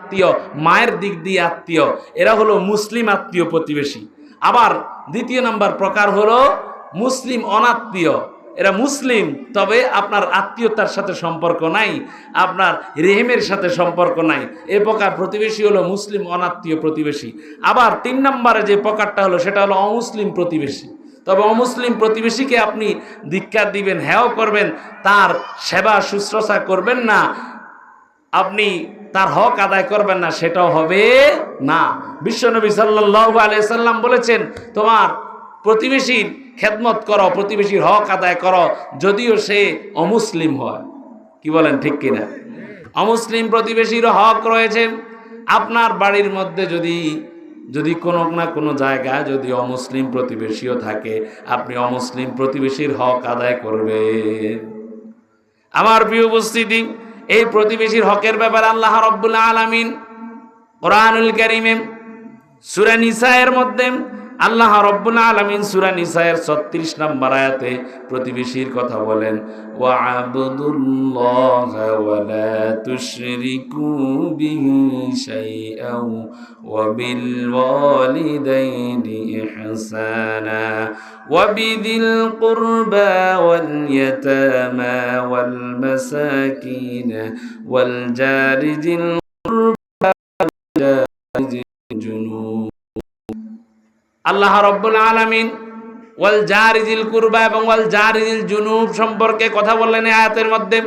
আত্মীয়, মায়ের দিক দিয়ে আত্মীয়, এরা হলো মুসলিম আত্মীয় প্রতিবেশী। আবার দ্বিতীয় নাম্বার প্রকার হলো মুসলিম অনাত্মীয়। এরা মুসলিম, তবে আপনার আত্মীয়তার সাথে সম্পর্ক নাই, আপনার রেহেমের সাথে সম্পর্ক নাই। এ প্রকার প্রতিবেশী হলো মুসলিম অনাত্মীয় প্রতিবেশী। আবার 3 নম্বরে যে প্রকারটা হলো সেটা হলো অমুসলিম প্রতিবেশী। তবে অমুসলিম প্রতিবেশীকে আপনি ধিক্কার দিবেন, হেয় করবেন, তার সেবা শুশ্রূষা করবেন না, আপনি তার হক আদায় করবেন না, সেটাও হবে না। বিশ্বনবী সাল্লাল্লাহু আলাইহি সাল্লাম বলেছেন, তোমার প্রতিবেশীর খেদমত করো, প্রতিবেশীর হক আদায় করো, যদিও সে অমুসলিম হয়। কি বলেন, ঠিক কিনা? অমুসলিম প্রতিবেশীর হক রয়েছে। আপনার বাড়ির মধ্যে যদি কোনো না কোনো জায়গায় যদি অমুসলিম প্রতিবেশীও থাকে, আপনি অমুসলিম প্রতিবেশীর হক আদায় করবেন। আমার প্রিয় উপস্থিতি, এই প্রতিবেশীর হকের ব্যাপারে আল্লাহ রাব্বুল আলামিন কোরআনুল কারীমে সূরা নিসায়ের মধ্যে আল্লাহ রাব্বুল আলামিন সূরা নিসায়ের 36 নম্বর আয়াতে প্রতিবেশীর কথা বলেন, ওয়া আবুদুল্লাহা ওয়া লা তুশরিকু বিহি শাইআন ওয়া বিল ওয়ালিদাইনি ইহসানা ওয়া বিযিল কুরবা ওয়াল ইয়াতামা ওয়াল মাসাকিন ওয়াল জারি যিল কুরবা ওয়াল জারি জুনুব। আল্লাহ রাব্বুল আলামিন ওয়াল জারিজিল কুরবা এবং ওয়াল জারিজিল জুনুব সম্পর্কে কথা বললেন এই আয়াতের মধ্যে।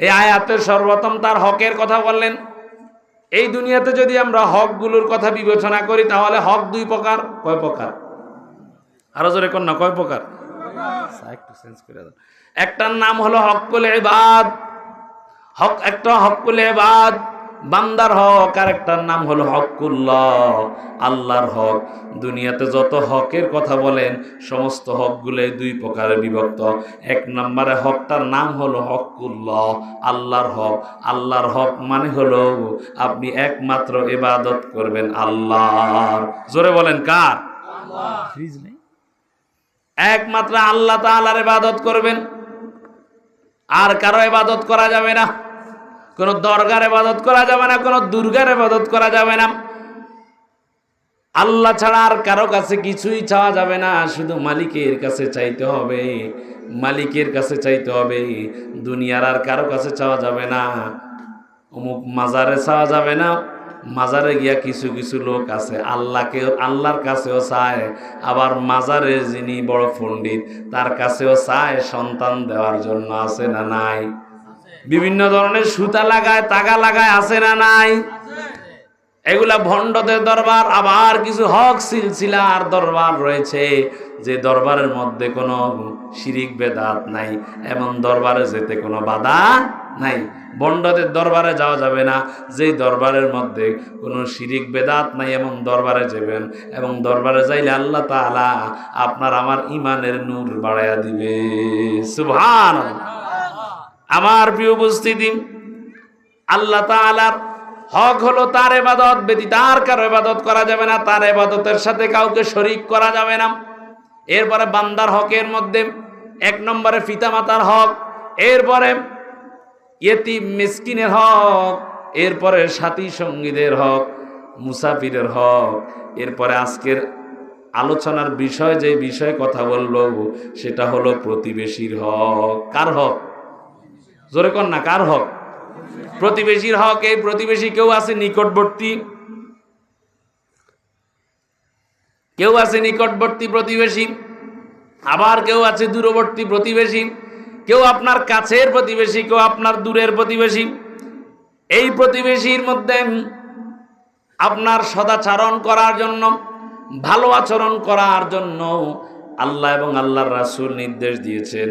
এই আয়াতের সর্বপ্রথম তার হকের কথা বললেন। এই দুনিয়াতে যদি আমরা হকগুলোর কথা বিবেচনা করি, তাহলে হক 2 প্রকার। কয় প্রকার? আরো জোরে কোন না, কয় প্রকার? একটু চেঞ্জ করে দাও। একটার নাম হলো হকুল ইবাদ, একটা হকুল ইবাদ বান্দার হক, আর একটার নাম হলো হকুল্লাহ, আল্লাহর হক। দুনিয়াতে যত হকের কথা বলেন, সমস্ত হকগুলো 2 প্রকারে বিভক্ত। 1 নম্বরে হকটার নাম হলো হকুল্লাহ, আল্লাহর হক। আল্লাহর হক মানে হলো আপনি একমাত্র ইবাদত করবেন আল্লাহর। জোরে বলেন, কার? আল্লাহ। একমাত্র আল্লাহ তাআলার ইবাদত করবেন, আর কারো ইবাদত করা যাবে না। কোনো দরগার ইবাদত করা যাবে না, কোনো দুর্গার ইবাদত করা যাবে না। আল্লাহ ছাড়া আর কারো কাছে কিছুই চাওয়া যাবে না, শুধু মালিকের কাছে চাইতে হবে, মালিকের কাছে চাইতে হবে। দুনিয়ার আর কারো কাছে চাওয়া যাবে না, অমুক মাজারে চাওয়া যাবে না। মাজারে গিয়া কিছু কিছু লোক আছে আল্লাহর কাছেও চায়, আবার মাজারে যিনি বড় পণ্ডিত তার কাছেও চায় সন্তান দেওয়ার জন্য। আছে না নাই? বিভিন্ন ধরনের সুতা লাগায়, তাগা লাগায়, আছে না নাই? এগুলা ভণ্ডদের দরবার। আবার কিছু হক সিলসিলার দরবার রয়েছে, যে দরবারের মধ্যে কোনো শিরিক বেদাত নাই, এমন দরবারে যেতে কোনো বাধা নাই। ভণ্ডদের দরবারে যাওয়া যাবে না, যেই দরবারের মধ্যে কোনো শিরিক বেদাত নাই, এমন দরবারে যাবেন। এবং দরবারে যাইলে আল্লাহ তাআলা আপনার আমার ইমানের নূর বাড়াইয়া দিবে। সুবহানাল্লাহ। আমার প্রিয় উপস্থিতি, আল্লাহ তাআলার হক হলো তার ইবাদত ব্যতীত আর কারো ইবাদত করা যাবে না, তার ইবাদতের সাথে কাউকে শরীক করা যাবে না। এরপরে বান্দার হকের মধ্যে 1 নম্বরে পিতামাতার হক, এরপরে ইয়েতিম মিসকিনের হক, এরপরে সাথী সঙ্গীদের হক, মুসাফিরের হক, এরপরে আজকের আলোচনার বিষয়, যে বিষয়ে কথা বলবো সেটা হলো প্রতিবেশীর হক। কার হক? জোরে কর না, কার হক? প্রতিবেশীর হক। এই প্রতিবেশী কেউ আছে নিকটবর্তী, কেউ আছে নিকটবর্তী প্রতিবেশী, আবার কেউ আছে দূরবর্তী প্রতিবেশী, কেউ আপনার কাছের প্রতিবেশী, কেউ আপনার দূরের প্রতিবেশী। এই প্রতিবেশীর মধ্যে আপনার সদাচরণ করার জন্য, ভালো আচরণ করার জন্য আল্লাহ এবং আল্লাহর রাসূল নির্দেশ দিয়েছেন।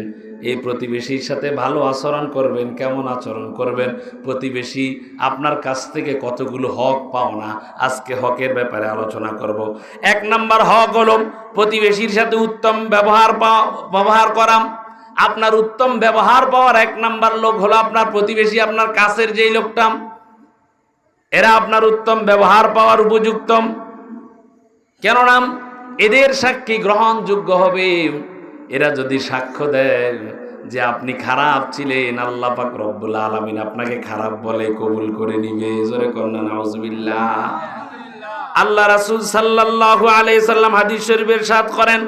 এই প্রতিবেশীর সাথে ভালো আচরণ করবেন। কেমন আচরণ করবেন? প্রতিবেশী আপনার কাছ থেকে কতগুলো হক পাও না, আজকে হকের ব্যাপারে আলোচনা করব। 1 নম্বর হক হলো প্রতিবেশীর সাথে উত্তম ব্যবহার করা। আপনার উত্তম ব্যবহার পাওয়ার 1 নম্বর লোক হলো আপনার প্রতিবেশী, আপনার কাছের যেই লোকটা, এরা আপনার উত্তম ব্যবহার পাওয়ার উপযুক্ত। কেননা এদের সাক্ষী গ্রহণযোগ্য হবে। এরা যদি সাক্ষ্য দেয় যে আপনি খারাপ ছিলেন, আল্লাহ পাক রব্বুল আলামিন আপনাকে খারাপ বলে কবুল করে নিবে। জোরে কন্না নাউজুবিল্লাহ। আল্লাহ রাসূল সাল্লাল্লাহু আলাইহি সাল্লাম হাদিস শরীফে ইরশাদ করেন,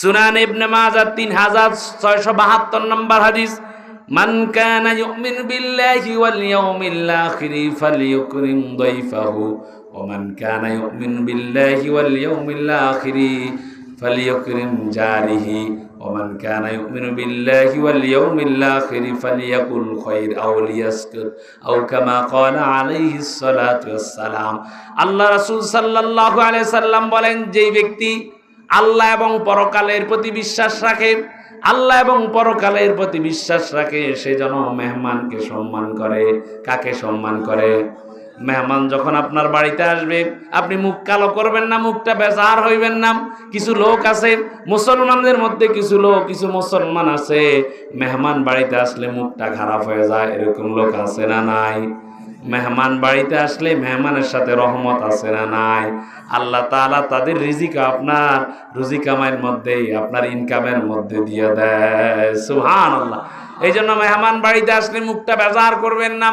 সুনান ইবনে মাজাহ 3672 নম্বর হাদিস, মান কানা ইউমিনু বিল্লাহি ওয়াল ইয়াউমিল আখিরি ফালইউকরিম দাইফাহু ওয়া মান কানা ইউমিনু বিল্লাহি ওয়াল ইয়াউমিল আখিরি ফালইউকরিম জারিহি ওয়া মান কানা ইউমিনু বিল্লাহি ওয়াল ইয়াউমিল আখিরি ফালইয়াকুল খায়র আও লিয়াসকুত আও কামা ক্বালা আলাইহিস সালাতু ওয়াস সালাম। আল্লাহ রাসূল সাল্লাল্লাহু আলাইহি সাল্লাম বলেন, যেই ব্যক্তি আল্লাহ এবং পরকালের প্রতি বিশ্বাস রাখে, আল্লাহ এবং পরকালের প্রতি বিশ্বাস রাখে, সে যেন মেহমানকে সম্মান করে। কাকে সম্মান করে? মেহমান যখন আপনার বাড়িতে আসবে, আপনি মুখ কালো করবেন না, মুখটা বেজার হইবেন না। কিছু লোক আছে, মুসলমানদের মধ্যে কিছু মুসলমান আছে, মেহমান বাড়িতে আসলে মুখটা খারাপ হয়ে যায়, এরকম লোক আছে না নাই? মেহমান বাড়িতে আসলে মেহমানের সাথে রহমত আছে না নাই? আল্লাহ তাআলা তাদের রিজিক আপনার রুজি কামাইয়ের মধ্যে, আপনার ইনকামের মধ্যে দিয়ে দেয়। সুবহানাল্লাহ। এই জন্য মেহমান বাড়িতে আসলে মুখটা বেজার করবেন না।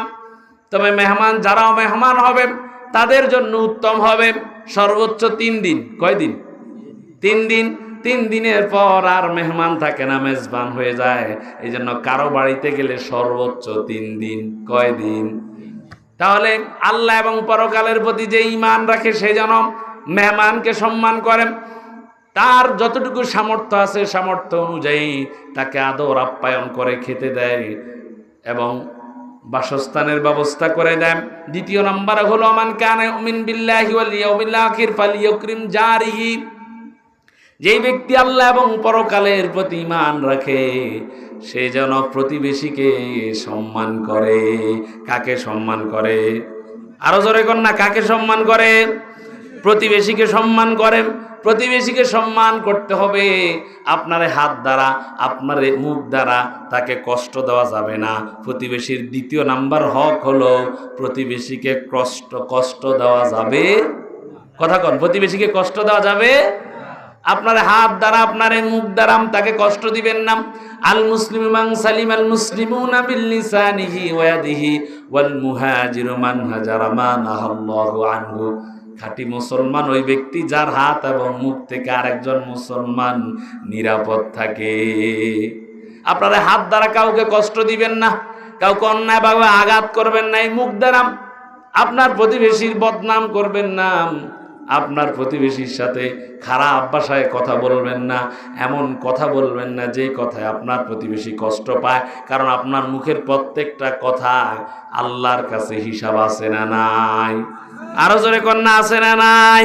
তবে মেহমান যারাও মেহমান হবে তাদের জন্য উত্তম হবে সর্বোচ্চ 3 দিন। কয় দিন? 3 দিন। 3 দিনের পর আর মেহমান থাকে না, মেজবান হয়ে যায়। এই জন্য কারো বাড়িতে গেলে সর্বোচ্চ 3 দিন। কয় দিন? তাহলে আল্লাহ এবং পরকালের প্রতি যে ঈমান রাখে সে যেন মেহমানকে সম্মান করেন, তার যতটুকু সামর্থ্য আছে সামর্থ্য অনুযায়ী তাকে আদর আপ্যায়ন করে খেতে দেয় এবং বাসস্থানের ব্যবস্থা করে দেন। দ্বিতীয় নম্বর হলো মান কানা ইউমিন বিল্লাহি ওয়াল ইয়াউমিল আখির ফালইউকরিম জারিহি। যেই ব্যক্তি আল্লাহ এবং পরকালের প্রতি ঈমান রাখে সে যেন প্রতিবেশীকে সম্মান করে। কাকে সম্মান করে? আরো জোরে কোন না, কাকে সম্মান করে? প্রতিবেশীকে সম্মান করে। প্রতিবেশীকে সম্মান করতে হবে। আপনার হাত দ্বারা, আপনার মুখ দ্বারা তাকে কষ্ট দেওয়া যাবে না। প্রতিবেশীর দ্বিতীয় নাম্বার হক হলো প্রতিবেশীকে কষ্ট দেওয়া যাবে। কথা কন, প্রতিবেশীকে কষ্ট দেওয়া যাবে? আপনার হাত দ্বারা, আপনার মুখ দ্বারা তাকে কষ্ট দিবেন না। আল মুসলিমু মান সালিম আল মুসলিমুনা বিল লিসানিহি ওয়া ইয়াদিহি ওয়াল মুহাজিরু মান হাজারা মা নাহাল্লাহু আনহু। খাঁটি মুসলমান ওই ব্যক্তি যার হাত এবং মুখ থেকে আরেকজন মুসলমান নিরাপদ থাকে। আপনারা হাত দ্বারা কাউকে কষ্ট দিবেন না, কাউকে অন্যায়ভাবে আঘাত করবেন না। এই মুখ দ্বারা আপনার প্রতিবেশীর বদনাম করবেন না, আপনার প্রতিবেশীর সাথে খারাপ ভাষায় কথা বলবেন না, এমন কথা বলবেন না যে কথায় আপনার প্রতিবেশী কষ্ট পায়। কারণ আপনার মুখের প্রত্যেকটা কথা আল্লাহর কাছে হিসাব আছে না নাই? আরো জোরে কন্যা আছে না নাই?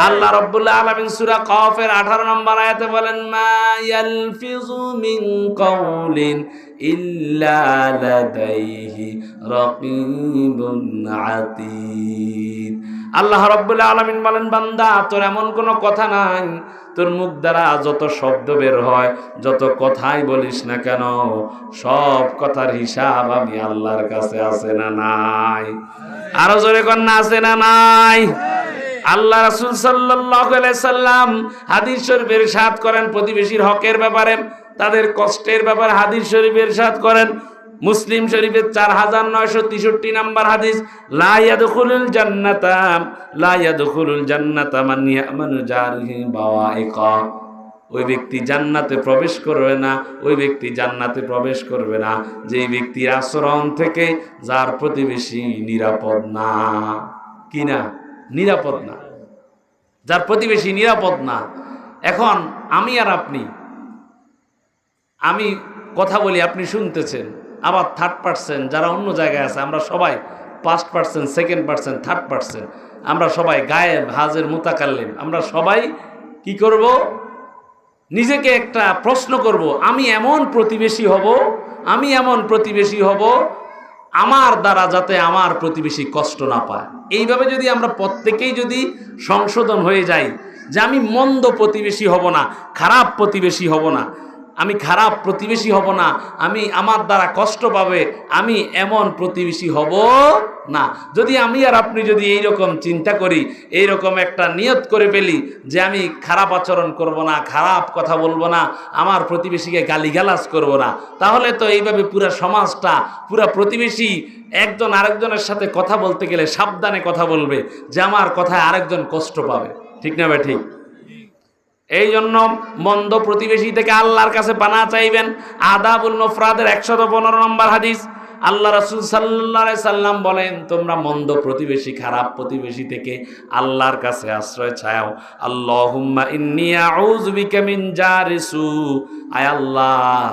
আল্লাহ রাব্বুল আলামিন সূরা কফের 18 নম্বর আয়াতে বলেন, মা ইয়ালফিযু মিন কাউলিন ইল্লা লাদাইহি রাকীবুন আতীদ। আল্লাহ রাব্বুল আলামিন বলেন, বান্দা তোর এমন কোনো কথা নাই, তোর মুখ দ্বারা যত শব্দ বের হয়, যত কথাই বলিস না কেন, সব কথার হিসাব আমি আল্লাহর কাছে আছে না নাই? আরো জোরে কন্যা আছে না নাই? আল্লাহ রাসূল সাল্লাল্লাহু আলাইহি সাল্লাম হাদিস শরীফে ইরশাদ করেন প্রতিবেশীর হকের ব্যাপারে, তাদের কষ্টের ব্যাপারে হাদিস শরীফে ইরশাদ করেন। মুসলিম শরীফের 4963 নম্বর হাদিস, লা ইয়াদখুলুল জান্নাতা মান ইয়ামানু জারিহি বাওয়াইকা। ওই ব্যক্তি জান্নাতে প্রবেশ করবে না, ওই ব্যক্তি জান্নাতে প্রবেশ করবে না যেই ব্যক্তির আচরণ থেকে যার প্রতিবেশী নিরাপদ না। কি না? নিরাপদ না, যার প্রতিবেশী নিরাপদ না। এখন আমি আর আপনি, আমি কথা বলি, আপনি শুনতেছেন, আবার 3rd যারা অন্য জায়গায় আছে, আমরা সবাই 1st, 2nd, 3rd, আমরা সবাই গায়েব, হাজির, মুতাকাল্লিম, আমরা সবাই কি করব? নিজেকে একটা প্রশ্ন করব, আমি এমন প্রতিবেশী হব আমার দ্বারা যাতে আমার প্রতিবেশী কষ্ট না পায়। এইভাবে যদি আমরা প্রত্যেকেই যদি সংশোধন হয়ে যাই যে আমি মন্দ প্রতিবেশী হব না, খারাপ প্রতিবেশী হব না, আমি খারাপ প্রতিবেশী হব না, আমি আমার দ্বারা কষ্ট পাবে আমি এমন প্রতিবেশী হব না। যদি আমি আর আপনি যদি এইরকম চিন্তা করি, এইরকম একটা নিয়ত করে ফেলি যে আমি খারাপ আচরণ করব না, খারাপ কথা বলবো না, আমার প্রতিবেশীকে গালিগালাজ করব না, তাহলে তো এইভাবে পুরা সমাজটা, পুরা প্রতিবেশী একজন আরেকজনের সাথে কথা বলতে গেলে সাবধানে কথা বলবে যে আমার কথায় আরেকজন কষ্ট পাবে। ঠিক না ভাই? ঠিক। এই জন্য মন্দ প্রতিবেশী থেকে আল্লাহর কাছে পানাহ চাইবেন। আদাবুল মুফরাদের 115 নম্বর হাদিস, আল্লাহ রাসূল সাল্লাল্লাহু আলাইহি সাল্লাম বলেন, তোমরা মন্দ প্রতিবেশী, খারাপ প্রতিবেশী থেকে আল্লাহর কাছে আশ্রয় চাও। আল্লাহুম্মা ইন্নী আউযু বিকা মিন জারিসু, আয় আল্লাহ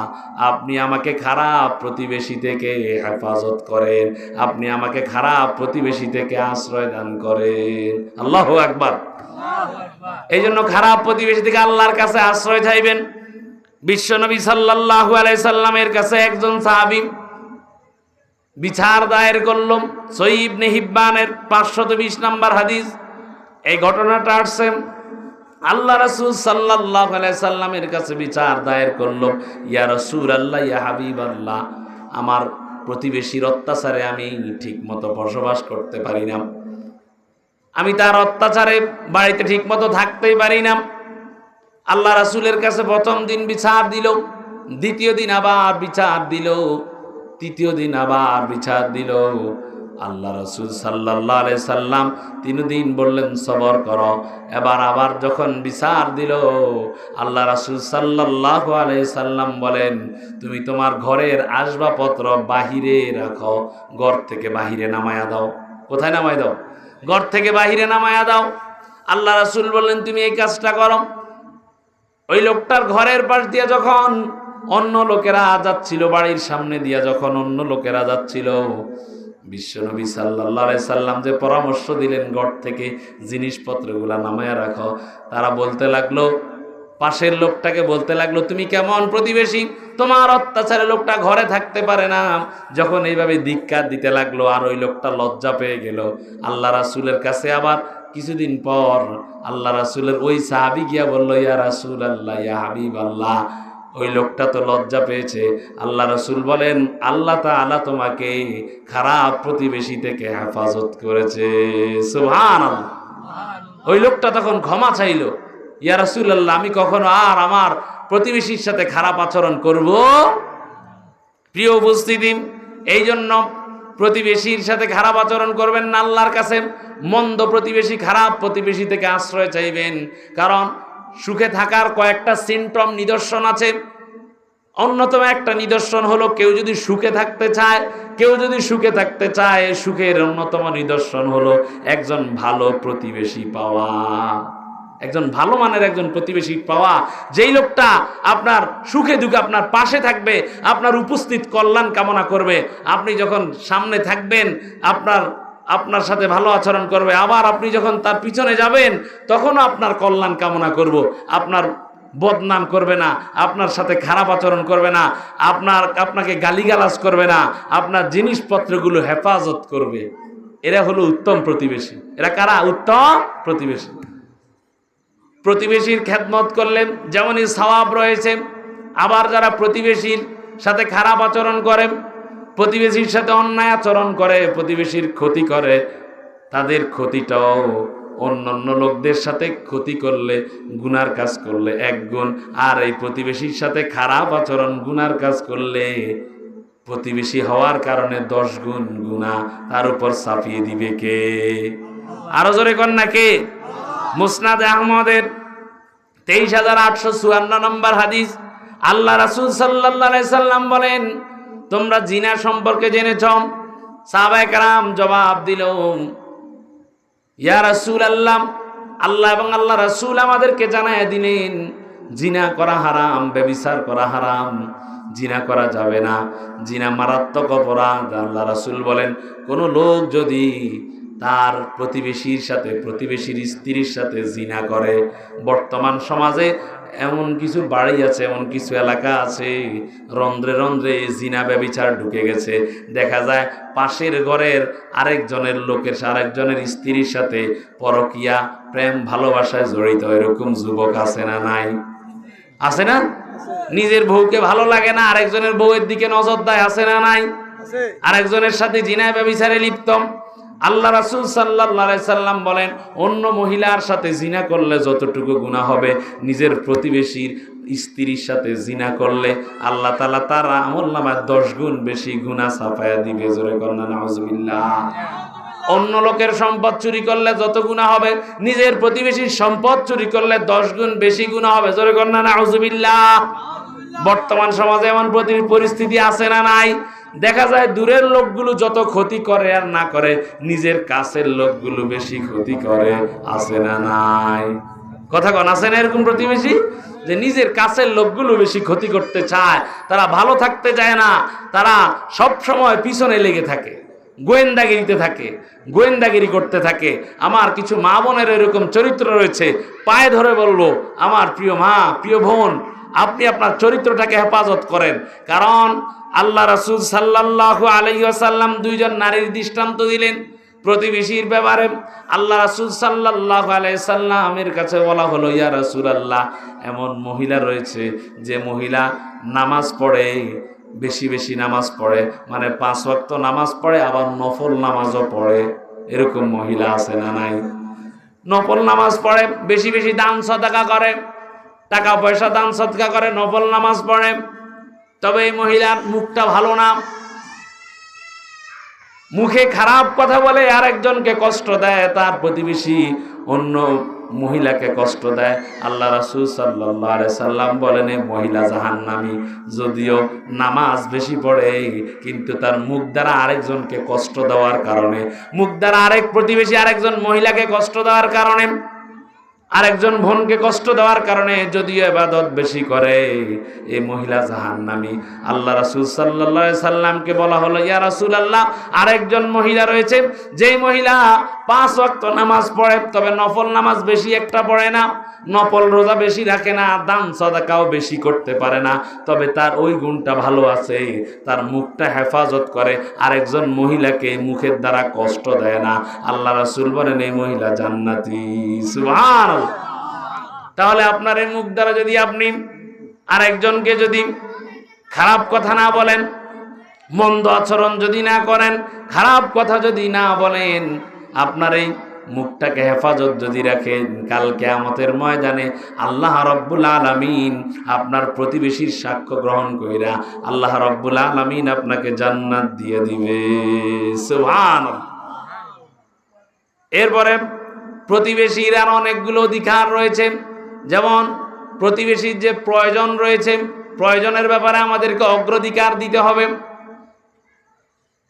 আপনি আমাকে খারাপ প্রতিবেশী থেকে হেফাজত করেন, আপনি আমাকে খারাপ প্রতিবেশী থেকে আশ্রয় দান করেন। আল্লাহু আকবার। এই জন্য খারাপ প্রতিবেশী থেকে আল্লাহর কাছে আশ্রয় চাইবেন। বিশ্বনবী সাল্লাল্লাহু আলাইহি সাল্লামের কাছে একজন সাহাবী বিচার দায়ের করল। সহিহ ইবনে হিব্বানের 520 নম্বর হাদিস এই ঘটনাটা আসছে। আল্লাহ রাসূল সাল্লাল্লাহু আলাইহি সাল্লামের কাছে বিচার দায়ের করল, ইয়া রাসূলুল্লাহ, ইয়া হাবিবাল্লাহ, আমার প্রতিবেশীর অত্যাচারে আমি ঠিকমতো বসবাস করতে পারি না, আমি তার অত্যাচারে বাড়িতে ঠিকমতো থাকতেই পারি না। আল্লাহ রাসূলের কাছে প্রথম দিন বিচার দিল, দ্বিতীয় দিন আবার বিচার দিল, তৃতীয় দিন আবার বিচার দিল। আল্লাহ রাসূল সাল্লাল্লাহু আলাইহি সাল্লাম 3 দিন বললেন সবর করো। এবার আবার যখন বিচার দিল, আল্লাহ রাসূল সাল্লাল্লাহু আলাইহি সাল্লাম বলেন, তুমি তোমার ঘরের আসবাবপত্র বাহিরে রাখো, ঘর থেকে বাহিরে নামায়া দাও। কোথায় নামায় দাও? ঘর থেকে বাহিরে নামায়া দাও। আল্লাহ রাসূল বললেন, তুমি এই কাজটা করো। ওই লোকটার ঘরের পাশ দিয়ে যখন অন্য লোকেরা যাচ্ছিল, বাড়ির সামনে দিয়া যখন অন্য লোকেরা যাচ্ছিল, বিশ্বনবী সাল্লাল্লাহু আলাইহি সাল্লাম যে পরামর্শ দিলেন ঘর থেকে জিনিসপত্রগুলা নামায়া রাখো, তারা বলতে লাগলো, পাশের লোকটাকে বলতে লাগলো, তুমি কেমন প্রতিবেশী, তোমার অত্যাচারে লোকটা ঘরে থাকতে পারে না। যখন এইভাবে ধিক্কার দিতে লাগলো, আর ওই লোকটা লজ্জা পেয়ে গেল। আল্লাহ রাসূলের কাছে আবার কিছুদিন পর আল্লাহ রাসূলের ওই সাহাবী গিয়া বলল, ইয়া রাসূলুল্লাহ, ইয়া হাবিবাল্লাহ, ওই লোকটা তো লজ্জা পেয়েছে। আল্লাহ রাসূল বলেন, আল্লাহ তাআলা তোমাকে খারাপ প্রতিবেশী থেকে হেফাজত করেছে। সুবহানাল্লাহ। ওই লোকটা তখন ক্ষমা চাইলো, ইয়া রাসূলুল্লাহ, আমি কখনো আর আমার প্রতিবেশীর সাথে খারাপ আচরণ করব। প্রিয় উপস্থিতি, এই জন্য প্রতিবেশীর সাথে খারাপ আচরণ করবেন না। আল্লাহর কাছে মন্দ প্রতিবেশী, খারাপ প্রতিবেশী থেকে আশ্রয় চাইবেন। কারণ সুখে থাকার কয়েকটা সিমটম, নিদর্শন আছে। অন্যতম একটা নিদর্শন হলো, কেউ যদি সুখে থাকতে চায়, সুখের অন্যতম নিদর্শন হলো একজন ভালো প্রতিবেশী পাওয়া, একজন ভালো মানের একজন প্রতিবেশী পাওয়া, যেই লোকটা আপনার সুখে দুঃখে আপনার পাশে থাকবে, আপনার উপস্থিত কল্যাণ কামনা করবে। আপনি যখন সামনে থাকবেন, আপনার সাথে ভালো আচরণ করবে, আবার আপনি যখন তার পিছনে যাবেন তখনও আপনার কল্যাণ কামনা করব, আপনার বদনাম করবে না, আপনার সাথে খারাপ আচরণ করবে না, আপনাকে গালিগালাজ করবে না, আপনার জিনিসপত্রগুলো হেফাজত করবে। এরা হলো উত্তম প্রতিবেশী। এরা কারা? উত্তম প্রতিবেশী। প্রতিবেশীর খেদমত করলে যেমনই সওয়াব রয়েছে, আবার যারা প্রতিবেশীর সাথে খারাপ আচরণ করে, প্রতিবেশীর সাথে অন্যায় আচরণ করে, প্রতিবেশীর ক্ষতি করে, তাদের ক্ষতিটাও অন্যান্য লোকদের সাথে ক্ষতি করলে, গুনার কাজ করলে 1 গুণ, আর এই প্রতিবেশীর সাথে খারাপ আচরণ গুনার কাজ করলে প্রতিবেশী হওয়ার কারণে 10 গুণ গুনাহ তার উপর চাপিয়ে দিবে কে? আরো জোরে কর না কে? মুসনাদ আহমদের 23,854 নম্বর হাদিস, আল্লাহ রাসূল সাল্লাল্লাহু আলাইহি সাল্লাম বলেন, তোমরা জিনা সম্পর্কে জেনেছ? সাহাবায়ে কেরাম জবাব দিল, ইয়া রাসূলুল্লাহ, আল্লাহ এবং আল্লাহ রাসূল আমাদেরকে জানায় দিলেন জিনা করা হারাম, ব্যভিচার করা হারাম, জিনা করা যাবে না, জিনা মারাত্মক অপরাধ। আল্লাহ রাসূল বলেন, কোন লোক যদি তার প্রতিবেশীর সাথে, প্রতিবেশীর স্ত্রীর সাথে জিনা করে, বর্তমান সমাজে এমন কিছু বাড়ি আছে, এমন কিছু এলাকা আছে, রন্ধ্রে রন্ধ্রে জিনা ব্যভিচার ঢুকে গেছে। দেখা যায় পাশের ঘরের আরেকজনের স্ত্রীর সাথে পরকিয়া, প্রেম ভালোবাসায় জড়িত এরকম যুবক আছে না নাই? আছে না? নিজের বউকে ভালো লাগে না, আরেকজনের বউয়ের দিকে নজর দেয়, আছে না নাই? আরেকজনের সাথে জিনায় ব্যভিচারে লিপ্ত। আল্লাহ রাসূল সাল্লাল্লাহু আলাইহি সাল্লাম বলেন, অন্য মহিলার সাথে জিনা করলে যতটুকু গুনাহ হবে, নিজের প্রতিবেশীর স্ত্রীর সাথে জিনা করলে আল্লাহ তাআলা তার আমলনামায় 10 গুণ বেশি গুনাহ ছাপায়া দিবে। জোরে কর না নাউজুবিল্লাহ। অন্য লোকের সম্পদ চুরি করলে যত গুনাহ হবে, নিজের প্রতিবেশীর সম্পদ চুরি করলে 10 গুণ বেশি গুনাহ হবে। জোরে কর না নাউজুবিল্লাহ। বর্তমান সমাজে এমন পরিস্থিতি আছে না নাই? দেখা যায় দূরের লোকগুলো যত ক্ষতি করে আর না করে, নিজের কাছের লোকগুলো বেশি ক্ষতি করে, আছে না নাই? কথা কন, আছে না এরকম প্রতিবেশী যে নিজের কাছের লোকগুলো বেশি ক্ষতি করতে চায়, তারা ভালো থাকতে চায় না, তারা সব সময় পিছনে লেগে থাকে, গোয়েন্দাগিরিতে থাকে, গোয়েন্দাগিরি করতে থাকে। আমার কিছু মা বোনের এরকম চরিত্র রয়েছে, পায়ে ধরে বলবো, আমার প্রিয় মা, প্রিয় বোন, আপনি আপনার চরিত্রটাকে হেফাজত করেন। কারণ আল্লাহ রাসূল সাল্লাল্লাহু আলাইহি ওয়াসাল্লাম 2 জন নারীর দৃষ্টান্ত দিলেন প্রতিবেশীর ব্যাপারে। আল্লাহ রাসূল সাল্লাল্লাহু আলাইহি সাল্লামের কাছে বলা হলো, ইয়া রাসূলুল্লাহ, এমন মহিলা রয়েছে যে মহিলা নামাজ পড়ে, বেশি বেশি নামাজ পড়ে, মানে 5 ওয়াক্ত নামাজ পড়ে, আবার নফল নামাজও পড়ে। এরকম মহিলা আছে না নাই? নফল নামাজ পড়ে, বেশি বেশি দান সদকা করে, টাকা পয়সা দান সদকা করে, নফল নামাজ পড়ে। তবে এই মহিলার মুখটা ভালো না, মুখে খারাপ কথা বলে, আরেকজনকে কষ্ট দেয়, তার প্রতিবেশী অন্য মহিলাকে কষ্ট দেয়। আল্লাহ রাসূল সাল্লাল্লাহু আলাইহি সাল্লাম বলেন, এই মহিলা জাহান্নামী। যদিও নামাজ বেশি পড়ে, কিন্তু তার মুখ দ্বারা আরেকজনকে কষ্ট দেওয়ার কারণে, মুখ দ্বারা আরেক প্রতিবেশী আরেকজন মহিলাকে কষ্ট দেওয়ার কারণে, আরেকজন বোনকে কষ্ট দেওয়ার কারণে যদিও ইবাদত বেশি করে, এই মহিলা জাহান্নামী। আল্লাহ রাসূল সাল্লাল্লাহু আলাইহি সাল্লামকে বলা হলো, ইয়া রাসূলুল্লাহ, আরেকজন মহিলা রয়েছে, যেই মহিলা 5 ওয়াক্ত নামাজ পড়ে, তবে নফল নামাজ বেশি একটা পড়ে না, নফল রোজা বেশি রাখে না, দান সাদাকাও বেশি করতে পারে না, তবে তার ওই গুণটা ভালো আছে, তার মুখটা হেফাজত করে, আরেকজন মহিলাকে মুখের দ্বারা কষ্ট দেয় না। আল্লাহ রাসূল বলেন, এই মহিলা জান্নাতি। সুবহানাল্লাহ। তাহলে আপনার এই মুখ দ্বারা যদি আপনি আরেকজনকে যদি খারাপ কথা না বলেন, মন্দ আচরণ যদি না করেন, খারাপ কথা যদি না বলেন, আপনার এই মুখটাকে হেফাজত যদি রাখেন, কাল কিয়ামতের ময়দানে আল্লাহ রাব্বুল আলামিন আপনার প্রতিবেশীর সাক্ষ্য গ্রহণ কইরা আল্লাহ রাব্বুল আলামিন আপনাকে জান্নাত দিয়ে দিবে। সুবহানাল্লাহ। এরপরে প্রতিবেশীর আর অনেকগুলো অধিকার রয়েছে, যেমন প্রতিবেশীর যে প্রয়োজন রয়েছে, প্রয়োজনের ব্যাপারে আমাদেরকে অগ্রাধিকার দিতে হবে।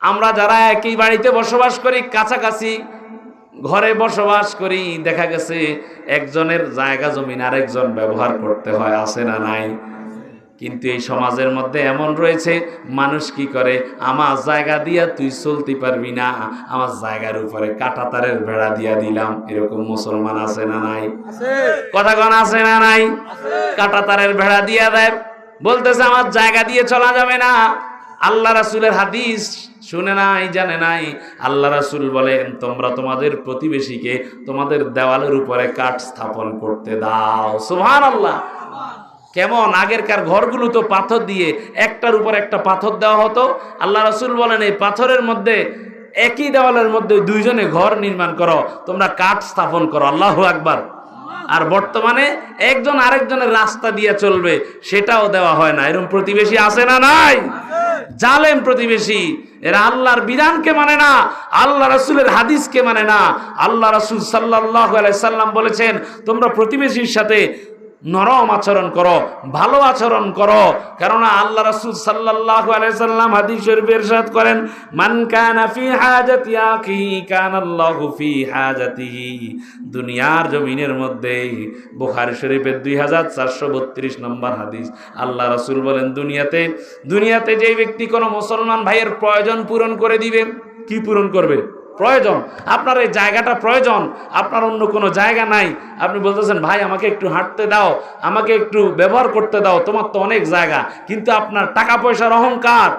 আমরা যারা একই বাড়িতে বসবাস করি, কাছাকাছি ঘরে বসবাস করি, দেখা গেছে একজনের জায়গা জমিন আরেকজন ব্যবহার করতে হয়, আছে না নাই? কিন্তু এই সমাজের মধ্যে এমন রয়েছে, মানুষ কি করে, আমার জায়গা দিয়া তুই চলতে পারবি না, আমার জায়গার উপরে কাঁটা তারের বেড়া দিয়া দিলাম। এরকম মুসলমান আছে না নাই? কথা কোন আছে না নাই? কাঁটা তারের বেড়া দিয়া দেয়, বলতেছে আমার জায়গা দিয়ে চলা যাবে না। আল্লাহ রাসূলের হাদিস শুনে নাই, জানে নাই? আল্লাহ রাসূল বলেন, তোমরা তোমাদের প্রতিবেশীকে তোমাদের দেওয়ালের উপরে কাঠ স্থাপন করতে দাও। সুবহানাল্লাহ। কেমন আগেরকার ঘরগুলো তো পাথর দিয়ে, একটার উপর একটা পাথর দেওয়া হতো। আল্লাহ রাসূল বলেন, এই পাথরের মধ্যে, একই দেওয়ালের মধ্যে 2 জনে ঘর নির্মাণ করো, তোমরা কাঠ স্থাপন করো। আল্লাহু আকবার। আর বর্তমানে একজন আরেকজনের রাস্তা দিয়ে চলবে, সেটাও দেওয়া হয় না। এরকম প্রতিবেশী আছে না নাই? জালেম প্রতিবেশী, এরা আল্লাহর বিধানকে মানে না, আল্লাহ রাসূলের হাদিসকে মানে না। আল্লাহ রাসূল সাল্লাল্লাহু আলাইহি সাল্লাম বলেছেন, তোমরা প্রতিবেশীর সাথে নরম আচরণ করো, ভালো আচরণ করো। কেননা আল্লাহ রাসূল সাল্লাল্লাহু আলাইহি সাল্লাম হাদিস শরীফে ইরশাদ করেন, মান কানা ফি হাজাতি আখিহি কানাল্লাহু ফি হাজাতিহি। দুনিয়ার জমিনের মধ্যে, বুখারী শরীফের 2432 নম্বর হাদিস, আল্লাহ রাসূল বলেন, দুনিয়াতে যেই ব্যক্তি কোনো মুসলমান ভাইয়ের প্রয়োজন পূরণ করে দিবে, কি পূরণ করবে? প্রয়োজন। আপনার এই জায়গাটা প্রয়োজন, আপনার অন্য কোনো জায়গা নাই, আপনি বলতেছেন ভাই আমাকে একটু হাঁটতে দাও, আমাকে একটু ব্যবহার করতে দাও, তোমার তো অনেক জায়গা, কিন্তু আপনার টাকা পয়সার অহংকার,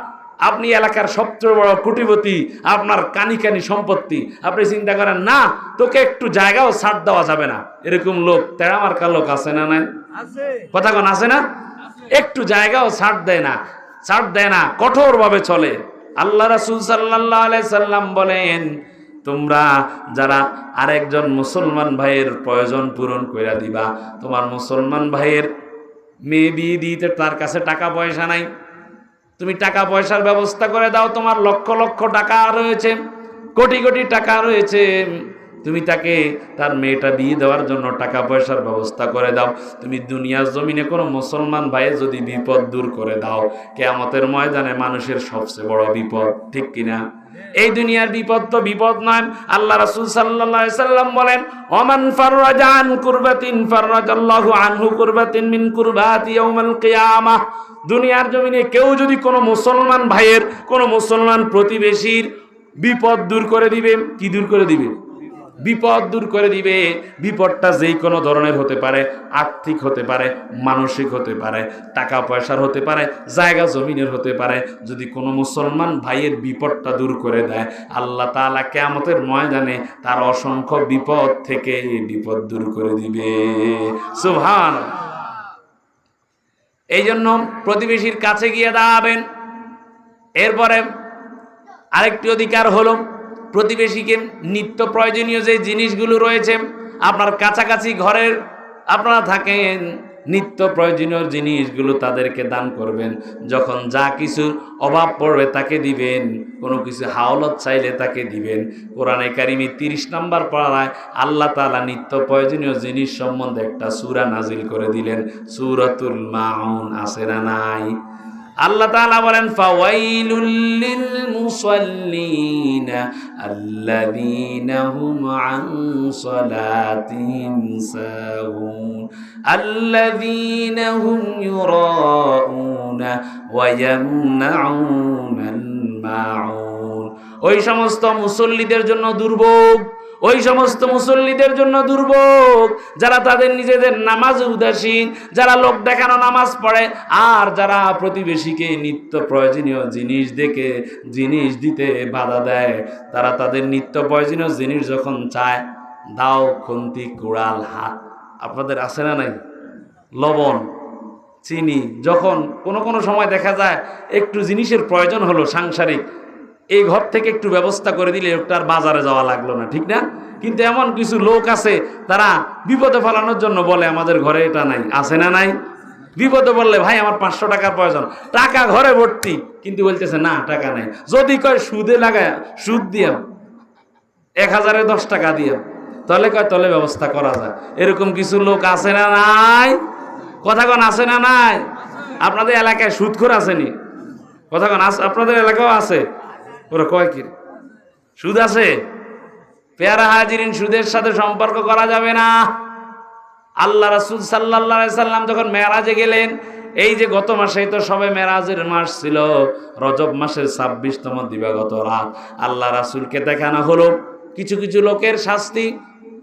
আপনি এলাকার সবচেয়ে বড় কোটিপতি, আপনার কানি কানি সম্পত্তি, আপনি চিন্তা করেন না তোকে একটু জায়গাও ছাড় দেওয়া যাবে না। এরকম লোক, তেড়া মার্কা লোক আছে না নাই? কথা কোন আছে না? একটু জায়গাও ছাড় দেয় না, কঠোরভাবে চলে। আল্লাহ রাসূল সাল্লাল্লাহু আলাইহি সাল্লাম বলেন, তোমরা যারা আরেকজন মুসলমান ভাইয়ের প্রয়োজন পূরণ কইরা দিবা, তোমার মুসলমান ভাইয়ের মেয়ে বিয়ে দিতে তার কাছে টাকা পয়সা নাই, তুমি টাকা পয়সার ব্যবস্থা করে দাও। তোমার লক্ষ লক্ষ টাকা রয়েছে, কোটি কোটি টাকা রয়েছে, তুমি তাকে তার মেয়েটা বিয়ে দেওয়ার জন্য টাকা পয়সার ব্যবস্থা করে দাও। তুমি দুনিয়ার জমিনে কোনো মুসলমান ভাইয়ের যদি বিপদ দূর করে দাও, কিয়ামতের ময়দানে মানুষের সবচেয়ে বড় বিপদ, ঠিক কিনা? এই দুনিয়ার বিপদ তো বিপদ নয়। আল্লাহ রাসূল সাল্লাল্লাহু আলাইহি সাল্লাম বলেন, ওমান ফাররাজা আন কুরবাতিন ফাররাজাল্লাহু আনহু কুরবাতিন মিন কুরবাতি ইয়াউমিল কিয়ামাহ। দুনিয়ার জমিনে কেউ যদি কোনো মুসলমান ভাইয়ের, কোনো মুসলমান প্রতিবেশীর বিপদ দূর করে দিবে, কি দূর করে দিবে? বিপদ দূর করে দিবে। বিপদটা যেই কোনো ধরনের হতে পারে, আর্থিক হতে পারে, মানসিক হতে পারে, টাকা পয়সার হতে পারে, জায়গা জমিনের হতে পারে। যদি কোনো মুসলমান ভাইয়ের বিপদটা দূর করে দেয়, আল্লাহ তাআলা কিয়ামতের ময়দানে তার অসংখ্য বিপদ থেকে বিপদ দূর করে দিবে। সুবহানাল্লাহ। এই জন্য প্রতিবেশীর কাছে গিয়ে দাঁড়াবেন। এরপরে আরেকটি অধিকার হলো, প্রতিবেশীকে নিত্য প্রয়োজনীয় যে জিনিসগুলো রয়েছে, আপনার কাছাকাছি ঘরের আপনারা থাকেন, নিত্য প্রয়োজনীয় জিনিসগুলো তাদেরকে দান করবেন। যখন যা কিছুর অভাব পড়বে তাকে দিবেন, কোনো কিছু হাওলাত চাইলে তাকে দিবেন। কোরআনে কারিমে 30 নম্বর পারায় আল্লাহ তাআলা নিত্য প্রয়োজনীয় জিনিস সম্বন্ধে একটা সূরা নাজিল করে দিলেন, সূরাতুল মাউন। আছে না নাই? আল্লাহ তাআলা বলেন, ফাওয়াইলুল লিল মুসাল্লিন আল্লাযীনা হুম আন সালাতিহিম সাহুন আল্লাযীনা হুম ইউরাউনা ওয়া ইয়ামনাউনাল মাউন। ওই সমস্ত মুসল্লিদের জন্য দুর্ভোগ, ওই সমস্ত মুসল্লিদের জন্য দুর্ভোগ যারা তাদের নিজেদের নামাজে উদাসীন, যারা লোক দেখানো নামাজ পড়ে, আর যারা প্রতিবেশীকে নিত্য প্রয়োজনীয় জিনিস দিতে বাধা দেয়। তারা তাদের নিত্য প্রয়োজনীয় জিনিস যখন চায়, দাও, খুন্তি, কুড়াল, হাত, আপনাদের আছে না নাই? লবণ, চিনি, যখন কোনো সময় দেখা যায় একটু জিনিসের প্রয়োজন হলো সাংসারিক, এই ঘর থেকে একটু ব্যবস্থা করে দিলে একটু বাজারে যাওয়া লাগলো না, ঠিক না? কিন্তু এমন কিছু লোক আছে, তারা বিপদে ফেলানোর জন্য বলে আমাদের ঘরে এটা নাই। আছে না নাই? বিপদে বললে, ভাই আমার 500 টাকার প্রয়োজন, টাকা ঘরে ভর্তি, কিন্তু বলতেছে না টাকা নাই। যদি কয় সুদে লাগায়, সুদ দিয়া 1000-এ 10 টাকা দিয়া, তাহলে কয় তলে ব্যবস্থা করা যায়। এরকম কিছু লোক আছে না নাই? কথা কোন আছে না নাই? আপনাদের এলাকায় সুদখোর আসেনি? কথা কোন আপনাদের এলাকাও আছে? ওরা কয় কি সুদ আছে? পেয়ারা হাজিরিন, সুদের সাথে সম্পর্ক করা যাবে না। আল্লাহ রাসূল সাল্লাল্লাহু আলাইহি সাল্লাম যখন মেরাজে গেলেন, এই যে গত মাসেই তো সবে মেরাজের মাস ছিল, রজব মাসের 26তম দিবাগত রাত আল্লাহ রাসূলকে দেখানো হলো কিছু কিছু লোকের শাস্তি।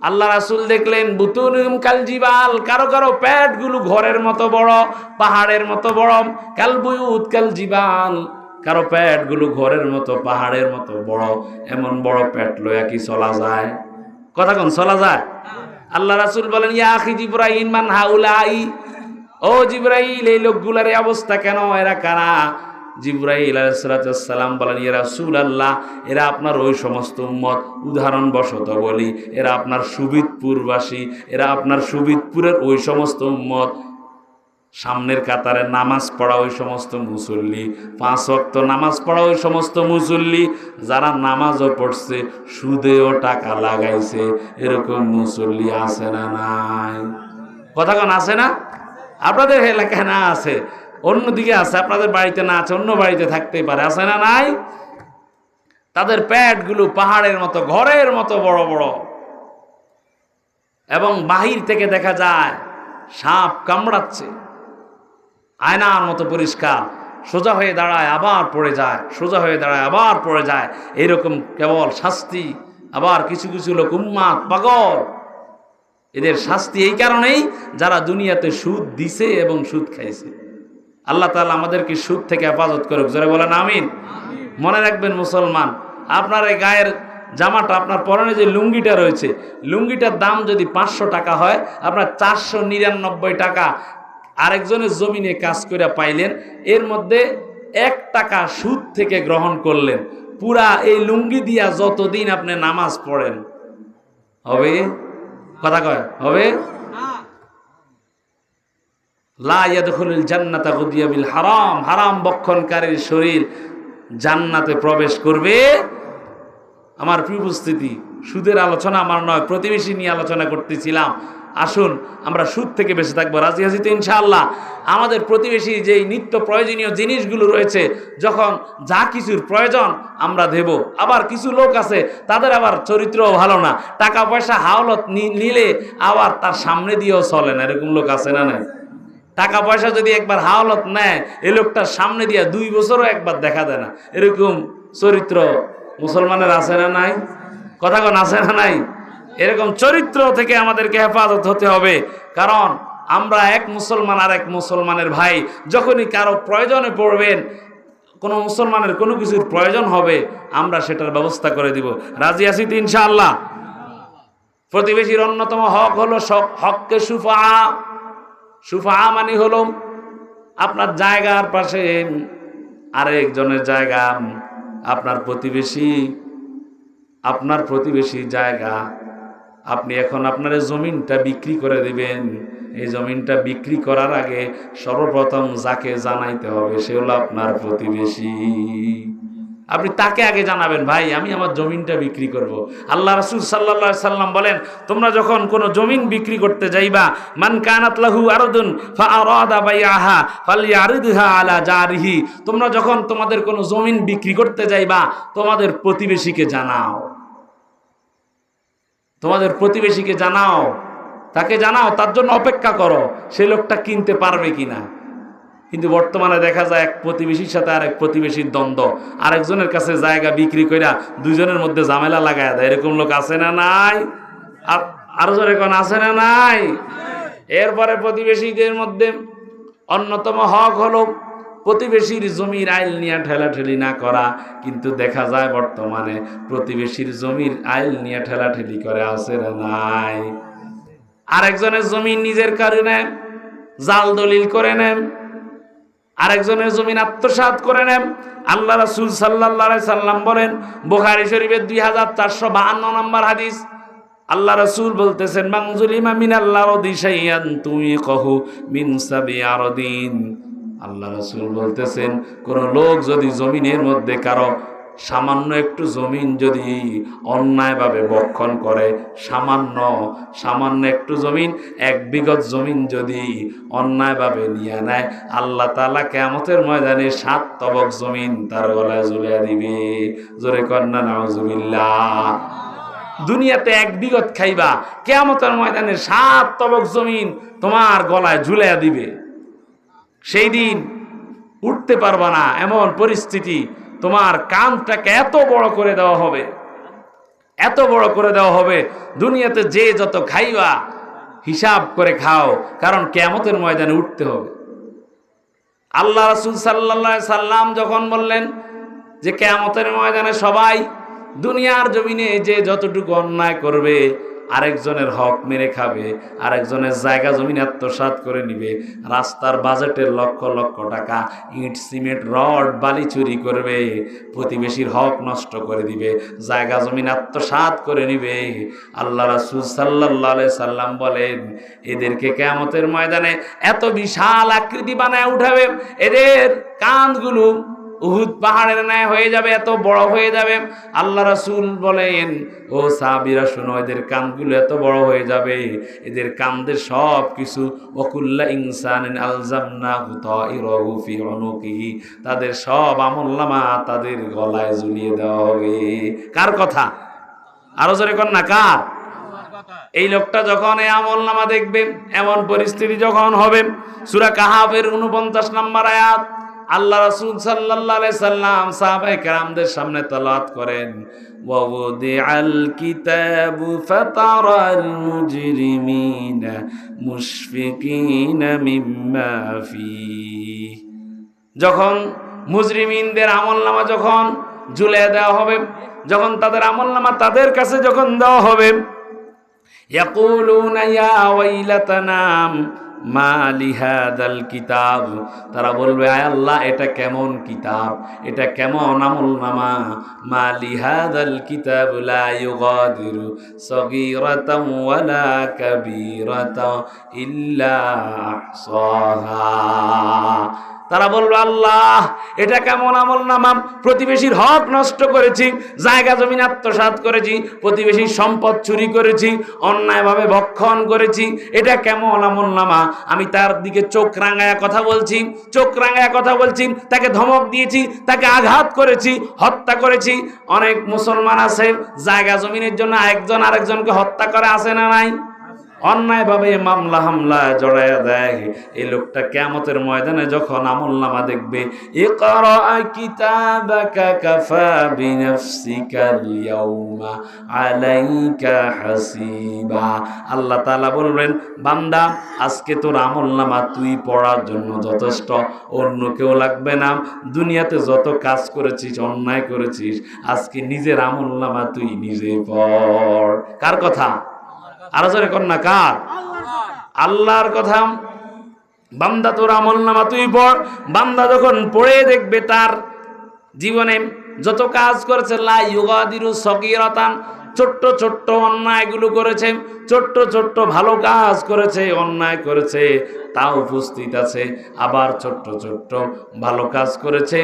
আল্লাহ রাসূল দেখলেন, বুতুনুহুম কাল জিবাল, কারো কারো পেটগুলো ঘরের মতো বড়, পাহাড়ের মতো বড়, কাল বুয়ুত কাল জিবাল, কারো পেটগুলো ঘরের মতো, পাহাড়ের মতো বড়। এমন বড় পেট লইয়া কি চলা যায়? কথা কোন চলা যায়? আল্লাহ রাসূল বলেন, ইয়া আখি জিবরাইল মান হাউলাই, ও জিবরাইল, এই লোকগুলার এই অবস্থা কেন? এরা কারা? জিবরাইল আলাইহিস সালাম বলেন, ইয়া রাসূলুল্লাহ, এরা আপনার ওই সমস্ত উম্মত, উদাহরণবশত বলি, এরা আপনার সুবিদপুরবাসী, এরা আপনার সুবিদপুরের ওই সমস্ত উম্মত, সামনের কাতারে নামাজ পড়া ওই সমস্ত মুসল্লি, 5 ওয়াক্ত নামাজ পড়া ওই সমস্ত মুসল্লি, যারা নামাজও পড়ছে, সুদেও টাকা লাগাইছে, এরকম মুসল্লি আছে না নাই? কথা কোন আছে না? আপনাদের এলাকায় না আছে, অন্যদিকে আছে, আপনাদের বাড়িতে না আছে, অন্য বাড়িতে থাকতেই পারে। আছে না নাই? তাদের পেটগুলো পাহাড়ের মতো, ঘরের মতো বড় বড়, এবং বাহির থেকে দেখা যায় সাপ কামড়াচ্ছে, আয়নার মতো পরিষ্কার, সোজা হয়ে দাঁড়ায় আবার পড়ে যায়, সোজা হয়ে দাঁড়ায় আবার পড়ে যায়, এরকম কেবল শাস্তি। আবার কিছু কিছু লোক উন্মাদ, পাগল, এদের শাস্তি এই কারণেই যারা দুনিয়াতে সুদ দিছে এবং সুদ খাইছে। আল্লাহ তাআলা আমাদেরকে সুদ থেকে হেফাজত করুক, জোরে বলেন আমিন। মনে রাখবেন মুসলমান, আপনার এই গায়ের জামাটা, আপনার পরনে যে লুঙ্গিটা রয়েছে, লুঙ্গিটার দাম যদি 500 টাকা হয়, আপনার 499 টাকা আরেকজনের জমিনে কাজ করে পাইলেন, এর মধ্যে 1 টাকা সুদ থেকে গ্রহণ করলেন, পুরা এই লুঙ্গি দিয়া যতদিন আপনি নামাজ পড়েন হবে? কথা কয় হবে? লা ইয়াদখুলুল জান্নাতা গুদিয়া বিল হারাম, হারাম বক্ষণকারীর শরীর জান্নাতে প্রবেশ করবে। আমার প্রিয় উপস্থিতি, সুদের আলোচনা আমার নয়, প্রতিবেশী নিয়ে আলোচনা করতেছিলাম। আসুন আমরা সুদ থেকে বেঁচে থাকবো, রাজি আছি তো ইনশাআল্লাহ? আমাদের প্রতিবেশী যেই নিত্য প্রয়োজনীয় জিনিসগুলো রয়েছে, যখন যা কিছুর প্রয়োজন আমরা দেব। আবার কিছু লোক আছে তাদের আবার চরিত্রও ভালো না, টাকা পয়সা হাওলত নিলে আবার তার সামনে দিয়েও চলে না, এরকম লোক আছে না? নাই? টাকা পয়সা যদি একবার হাওলত নেয়, এই লোকটার সামনে দিয়ে 2 বছরও একবার দেখা দেয় না, এরকম চরিত্র মুসলমানের আছে না নাই? কথা কোন আছে না নাই? এরকম চরিত্র থেকে আমাদেরকে হেফাজত হতে হবে, কারণ আমরা এক মুসলমান আর এক মুসলমানের ভাই। যখনই কারো প্রয়োজনে পড়বেন, কোনো মুসলমানের কোনো কিছুর প্রয়োজন হবে, আমরা সেটার ব্যবস্থা করে দিব। রাজি আছি তো ইনশাআল্লাহ? প্রতিবেশীর অন্যতম হক হলো হককে সুফা। সুফা মানে হলো আপনার জায়গার পাশে আরেকজনের জায়গা, আপনার প্রতিবেশী জায়গা, আপনি এখন আপনার জমিনটা বিক্রি করে দিবেন। এই জমিনটা বিক্রি করার আগে সর্বপ্রথম যাকে জানাইতে হবে সে হলো আপনার প্রতিবেশী। আপনি তাকে আগে জানাবেন, ভাই আমি আমার জমিনটা বিক্রি করব। আল্লাহ রাসূল সাল্লাল্লাহু আলাইহি সাল্লাম বলেন, তোমরা যখন কোনো জমিন বিক্রি করতে যাইবা, মান কানাত লাহু আরদুন ফাআরাদা বাইআহা ফালইয়ারিদহা আলা জারিহি, তোমরা যখন তোমাদের কোনো জমিন বিক্রি করতে যাইবা, তোমাদের প্রতিবেশীকে জানাও। তোমাদের প্রতিবেশীকে জানাও, তাকে জানাও, তার জন্য অপেক্ষা করো সে লোকটা কিনতে পারবে কিনা। কিন্তু বর্তমানে দেখা যায় এক প্রতিবেশীর সাথে আরেক প্রতিবেশীর দ্বন্দ্ব, আরেকজনের কাছে জায়গা বিক্রি কইরা দুইজনের মধ্যে ঝামেলা লাগায় দেয়, এরকম লোক আছে না নাই? আরো জোরে কোন আছে না নাই? এরপরে প্রতিবেশীদের মধ্যে অন্যতম হক হলো প্রতিবেশীর জমির আইল নিয়ে ঠেলাঠেলি না করা। কিন্তু দেখা যায় বর্তমানে প্রতিবেশীর জমির আইল নিয়ে ঠেলাঠেলি করে, আছে না নাই? আরেকজনের জমি নিজের কারণে জাল দলিল করে নেন, আরেকজনের জমিন আত্মসাৎ করে নেন। আল্লাহ রাসূল সাল্লাল্লাহু আলাইহি সাল্লাম বলেন, বুখারী শরীফের 2452 নম্বর হাদিস, আল্লাহ রাসূল বলতেছেন, মান যুলিমা মিনাল্লাহি রাদি শাইয়ান তুইকাহু মিন সাবি আরদিন। আল্লাহ রাসূল বলতেছেন, কোন লোক যদি জমিনের মধ্যে কারো সামান্য একটু জমিন যদি অন্যায়ভাবে বক্ষণ করে, সামান্য একটু জমিন, 1 বিঘত জমিন যদি অন্যায়ভাবে নিয়ে নেয়, আল্লাহ তাআলা কিয়ামতের ময়দানে 7 তবক জমিন তার গলায় ঝুলিয়ে দিবে। জোরে কন্না নাউজুবিল্লাহ। দুনিয়াতে 1 বিঘত খাইবা, কিয়ামতের ময়দানে 7 তবক জমিন তোমার গলায় ঝুলিয়ে দিবে। সেই দিন উঠতে পারবা না, এমন পরিস্থিতি, তোমার কানটাকে এত বড় করে দেওয়া হবে, এত বড় করে দেওয়া হবে। দুনিয়াতে যে যত খাইবা হিসাব করে খাও, কারণ কিয়ামতের ময়দানে উঠতে হবে। আল্লাহ রাসূল সাল্লাল্লাহু আলাইহি সাল্লাম যখন বললেন যে কিয়ামতের ময়দানে সবাই দুনিয়ার জমিনে যে যতটুকু অন্যায় করবে, আরেকজনের হক মেরে খাবে, আরেকজনের জায়গা জমিন আত্মসাৎ করে নিবে, রাস্তার বাজেটের লক্ষ লক্ষ টাকা ইট সিমেন্ট রড বালি চুরি করবে, প্রতিবেশীর হক নষ্ট করে দিবে, জায়গা জমিন আত্মসাৎ করে নিবে, আল্লাহ রাসূল সাল্লাল্লাহু আলাইহি সাল্লাম বলেন, এদেরকে কিয়ামতের ময়দানে এত বিশাল আকৃতি বানায় উঠাবে, এদের কাঁধগুলো উহুদ পাহাড়ের ন্যায় হয়ে যাবে, এত বড় হয়ে যাবে। আল্লাহ রাসূল বলেন, ও সাহাবীরা শোনো, এদের কানগুলো এত বড় হয়ে যাবে, এদের কানদের সব কিছু ওয়াকুল্লা ইনসানিন আলজামনাহু তাইরাহু ফি উনুকিহি, তাদের সব আমলনামা তাদের গলায় ঝুলিয়ে দেওয়া হবে। কার কথা? আরো জোরে কর না, কার? এই লোকটা যখন এই আমলনামা দেখবে, এমন পরিস্থিতি যখন হবে, সূরা কাহাফের 49 নম্বর আয়াত আল্লাহ রাসূল সাল্লাল্লাহু আলাইহি সাল্লাম সাহাবায়ে কেরামদের সামনে তেলাওয়াত করেন, ওয়া ওয়াদিআল কিতাবু ফাতারাল মুজরিমিনা মুশফিকিনা মিম্মা ফীহি। যখন মুজরিমিনদের আমলনামা যখন ঝুলিয়ে দেওয়া হবে, যখন তাদের আমলনামা তাদের কাছে যখন দেওয়া হবে, ইয়াকুলুনা ইয়া ওয়াইলাতানা মা লিহাদাল কিতাব, তারা বলবে আয় আল্লাহ এটা কেমন কিতাব, এটা কেমন আমলনামা। মা লিহাদাল কিতাব লা ইউগাদিরু সগীরাতাও ওয়ালা কাবীরাতাও ইল্লা আহসাহা। তারা বলল আল্লাহ এটা কেমন আমলনামা, প্রতিবেশীর হক নষ্ট করেছি, জায়গা জমি আত্মসাৎ করেছি, প্রতিবেশীর সম্পদ চুরি করেছি, অন্যায়ভাবে ভক্ষণ করেছি, এটা কেমন আমলনামা। আমি তার দিকে চোখ রাঙায়া কথা বলছি, চোখ রাঙায়া কথা বলছি, তাকে ধমক দিয়েছি, তাকে আঘাত করেছি, হত্যা করেছি। অনেক মুসলমান আছে জায়গা জমিনের জন্য একজন আরেকজনকে হত্যা করে, আছে না নাই? অন্যায়ভাবে মামলা হামলা জড়াইয়া দেয়। এই লোকটা কিয়ামতের ময়দানে যখন আমলনামা দেখবে, ইকরা কিতাবাকা কাফা বিনাফসিকাল ইয়াউমা আলাইকা হাসিবা। আল্লাহ তাআলা বলবেন, বান্দা আজকে তোর আমলনামা তুই পড়ার জন্য যথেষ্ট, অন্য কেউ লাগবে না। দুনিয়াতে যত কাজ করেছিস, অন্যায় করেছিস, আজকে নিজের আমলনামা তুই নিজে পড়। কার কথা? আরো জোরে কর না, কার? আল্লাহর কথা। বান্দা তোর আমলনামা তুই পড়। বান্দা যখন পড়ে দেখবে তার জীবনে যত কাজ করেছে, লা ইউগাদিরু সগীরাতান, ছোট্ট ছোট্ট অন্যায়গুলো করেছে, ছোট্ট ছোট্ট ভালো কাজ করেছে, অন্যায় করেছে, তাও উপস্থিত আছে। আবার ছোট্ট ছোট্ট ভালো কাজ করেছে,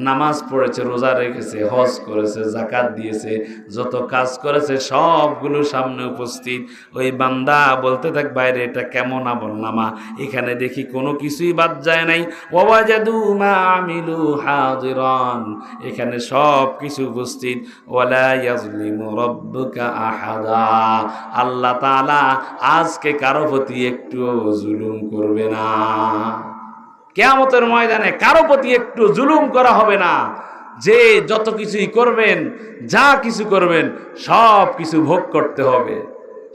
নামাজ পড়েছে, রোজা রেখেছে, হজ করেছে, যাকাত দিয়েছে, যত কাজ করেছে সবগুলো সামনে উপস্থিত। ওই বান্দা বলতে থাক, বাইরে এটা কেমন আমলনামা, এখানে দেখি কোনো কিছুই বাদ যায় নাই। ওয়াজাদু মা আমিলু হাদিরান, এখানে সব কিছু উপস্থিত। ওয়ালা ইয়াজলিমু রাব্বুকা আহাদা, আল্লাহ তাআলা আজকে কারো প্রতি একটু জুলুম করবে না। কিয়ামতের ময়দানে কারো প্রতি একটু জুলুম করা হবে না। যে যত কিছুই করবেন, যা কিছু করবেন, সব কিছু ভোগ করতে হবে।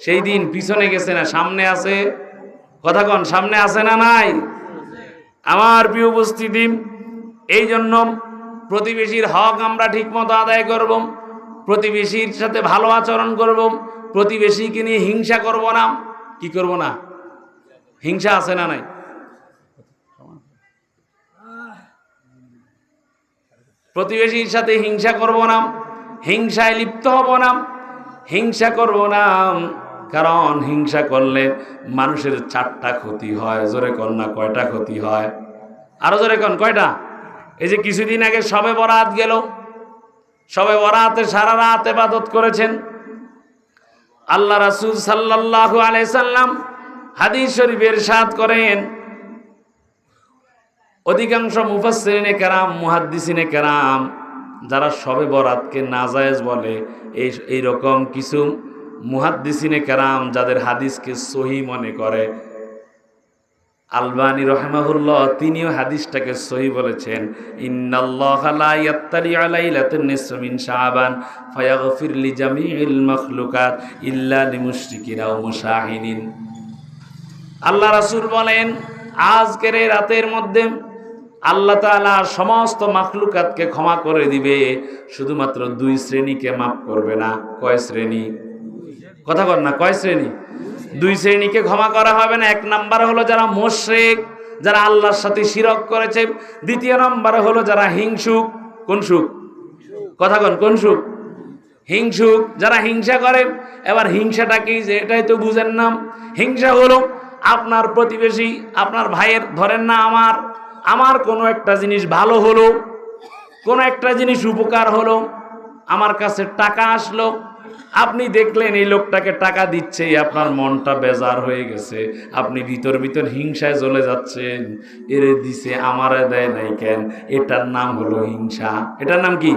সেই দিন পিছনে গেছে না সামনে আছে? কথা কন, সামনে আছে না নাই? আমার প্রিয় উপস্থিতি, এই জন্য প্রতিবেশীর হক আমরা ঠিকমতো আদায় করব, প্রতিবেশীর সাথে ভালো আচরণ করব, প্রতিবেশীকে নিয়ে হিংসা করব না। কি করব না? হিংসা আছে না নাই? প্রতিবেশীর সাথে হিংসা করব না, হিংসায় লিপ্ত হব না, হিংসা করব না। কারণ হিংসা করলে মানুষের 4টা ক্ষতি হয়। জোরে কন না, কয়টা ক্ষতি হয়? আরো জোরে কন, কয়টা? এই যে কিছুদিন আগে শবে বরাত গেল, শবে বরাতে সারা রাত ইবাদত করেছেন। আল্লাহ রাসূল সাল্লাল্লাহু আলাইহি সাল্লাম হাদিস শরীফে ইরশাদ করেন, অধিকাংশ মুফাসসিরিনে কেরাম, মুহাদ্দিসিনে কেরাম যারা শবে বরাতকে নাজায়েজ বলে, এই রকম কিছু মুহাদ্দিসিনে কেরাম যাদের হাদিসকে সহিহ মনে করে, আলবানী রাহিমাহুল্লাহ তিনিও হাদিসটাকে সহিহ বলেছেন। ইন্নাল্লাহা লা ইয়াত্তালি আলা লাইলাতিন নিসফি মিন শাবান ফায়াগফির লিজামিল মাখলুকাত ইল্লা লিমুশরিকিন আও মুশাহিদিন। আল্লাহ রাসূল বলেন, আজকের এই রাতের মধ্যে আল্লাহ তাআলা সমস্ত মাখলুকাতকে ক্ষমা করে দিবে, শুধুমাত্র 2 শ্রেণীকে মাফ করবে না। কয় শ্রেণী? কথা বল না, কয় শ্রেণী? 2 শ্রেণীকে ক্ষমা করা হবে না। 1 নাম্বার হলো যারা মুশরিক, যারা আল্লাহর সাথে শিরক করেছে। 2 নাম্বার হলো যারা হিংসুক। কোন সুক? কথা বল, কোন সুক? হিংসুক, যারা হিংসা করে। এবার হিংসাটা কি, এটাই তো বুঝেন না। হিংসা হলো আপনার প্রতিবেশী, আপনার ভাইয়ের, ধরেন না আমার কোনো একটা জিনিস ভালো হলো, কোনো একটা জিনিস উপকার হলো, আমার কাছে টাকা আসলো, আপনি দেখলেন এই লোকটাকে টাকা দিচ্ছে, আপনার মনটা বেজার হয়ে গেছে, আপনি ভিতর ভিতর হিংসায় জ্বলে যাচ্ছেন, এরে দিছে আমারে দেয় নাই কেন। এটার নাম হলো হিংসা। এটার নাম কি?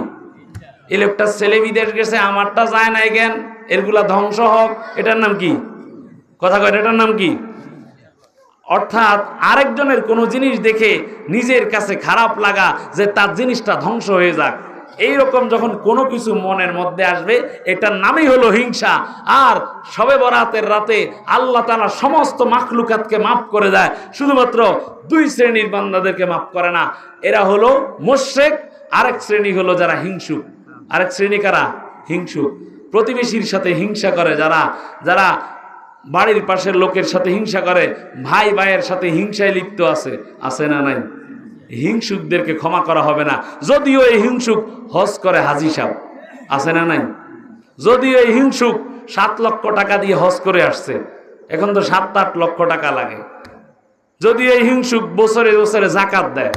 এই লোকটা ছেলে বিদেশ গেছে, আমারটা যায় নাই কেন, এরগুলা ধ্বংস হোক। এটার নাম কি? কথা কয়, এটার নাম কি? অর্থাৎ আরেকজনের কোনো জিনিস দেখে নিজের কাছে খারাপ লাগা, যে তার জিনিসটা ধ্বংস হয়ে যাক, এইরকম যখন কোনো কিছু মনের মধ্যে আসবে, এটার নামই হলো হিংসা। আর শবে বরাতের রাতে আল্লাহ তাআলা সমস্ত মাখলুকাতকে মাফ করে দেয়, শুধুমাত্র 2 শ্রেণীর বান্দাদেরকে মাফ করে না। এরা হলো মুশরিক, আরেক শ্রেণী হলো যারা হিংসুক। আরেক শ্রেণী কারা? হিংসুক, প্রতিবেশীর সাথে হিংসা করে যারা, যারা বাড়ির পাশের লোকের সাথে হিংসা করে, ভাই ভাইয়ের সাথে হিংসায় লিপ্ত আছে না নাই? হিংসুকদেরকে ক্ষমা করা হবে না। যদিও এই হিংসুক হজ করে হাজী সাহেব, আছে না নাই? যদিও এই হিংসুক 7 লক্ষ টাকা দিয়ে হজ করে আসছে, এখন তো 7-8 লক্ষ টাকা লাগে। যদিও এই হিংসুক বছরে বছরে জাকাত দেয়,